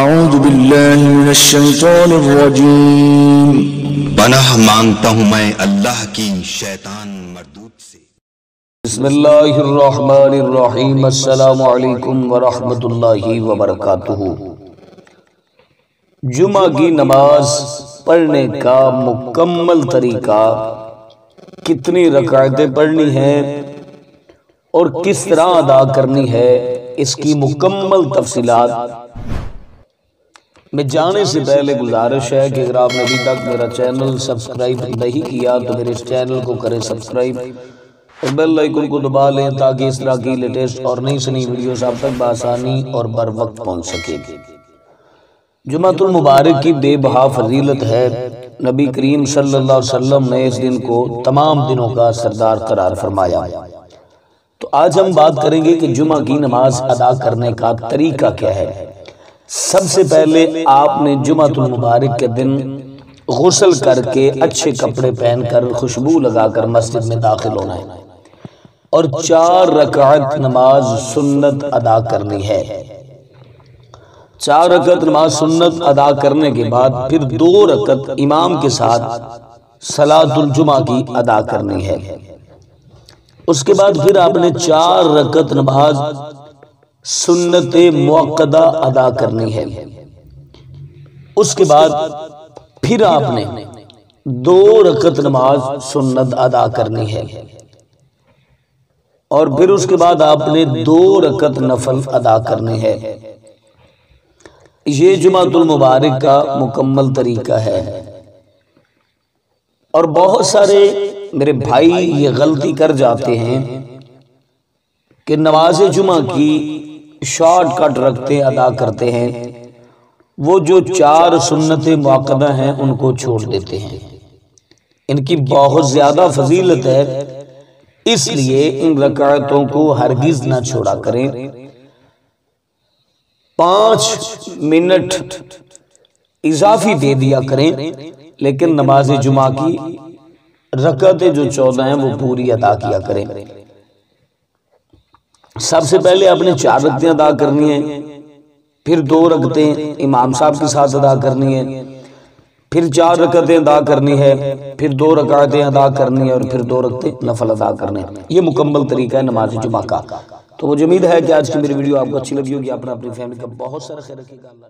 اعوذ باللہ من الشیطان الرجیم۔ پناہ مانگتا ہوں میں اللہ کی شیطان مردود سے۔ بسم اللہ الرحمن الرحیم۔ السلام علیکم ورحمۃ اللہ وبرکاتہ۔ جمعہ کی نماز پڑھنے کا مکمل طریقہ، کتنی رکعتیں پڑھنی ہیں اور کس طرح ادا کرنی ہے، اس کی مکمل تفصیلات میں جانے سے پہلے گزارش ہے کہ اگر آپ نے ابھی تک میرا چینل سبسکرائب نہیں کیا تو میرے اس چینل کو کریں سبسکرائب اور بیل آئیکن کو دبا لیں تاکہ اس طرح کی لیٹسٹ اور نئی سنی ویڈیوز آپ تک بآسانی اور بر وقت پہنچ سکے۔ جمعۃ المبارک کی بے بہا فضیلت ہے۔ نبی کریم صلی اللہ علیہ وسلم نے اس دن کو تمام دنوں کا سردار قرار فرمایا۔ تو آج ہم بات کریں گے کہ جمعہ کی نماز ادا کرنے کا طریقہ کیا ہے۔ سب سے پہلے آپ نے جمعۃ المبارک کے دن غسل کر کے اچھے کپڑے پہن کر خوشبو لگا کر مسجد میں داخل ہونا ہے اور 4 رکعت نماز سنت ادا کرنی ہے۔ 4 رکعت نماز سنت ادا کرنے کے بعد پھر 2 رکعت امام کے ساتھ صلاۃ الجمعہ کی ادا کرنی ہے۔ اس کے بعد پھر آپ نے 4 رکعت نماز سنت موقدہ ادا کرنی ہے۔ اس کے بعد پھر آپ نے 2 رکعت نماز سنت ادا کرنی ہے اور پھر اس کے بعد آپ نے 2 رکعت نفل ادا کرنی ہے۔ یہ جمعۃ المبارک کا مکمل طریقہ ہے۔ اور بہت سارے میرے بھائی یہ غلطی کر جاتے ہیں کہ نماز جمعہ کی شارٹ کٹ رکھتے ادا کرتے ہیں، وہ جو 4 سنت موقدہ ہیں ان کو چھوڑ دیتے ہیں۔ ان کی بہت زیادہ فضیلت ہے، اس لیے ان رکعتوں کو ہرگز نہ چھوڑا کریں۔ 5 منٹ اضافی دے دیا کریں، لیکن نماز جمعہ کی رکعتیں جو 14 ہیں وہ پوری ادا کیا کریں۔ سب سے پہلے آپ نے 4 رکعتیں ادا کرنی ہیں، پھر 2 رکعتیں امام صاحب کے ساتھ ادا کرنی ہے، پھر 4 رکعتیں ادا کرنی ہے، پھر 2 رکعتیں ادا کرنی ہے اور پھر 2 رکعتیں نفل ادا کرنے ہیں۔ یہ مکمل طریقہ ہے نماز جمعہ کا۔ تو مجھے امید ہے کہ آج کی میری ویڈیو آپ کو اچھی لگی ہوگی۔ اپنا اپنی فیملی کا بہت سارا خیر رکھیے گا۔ اللہ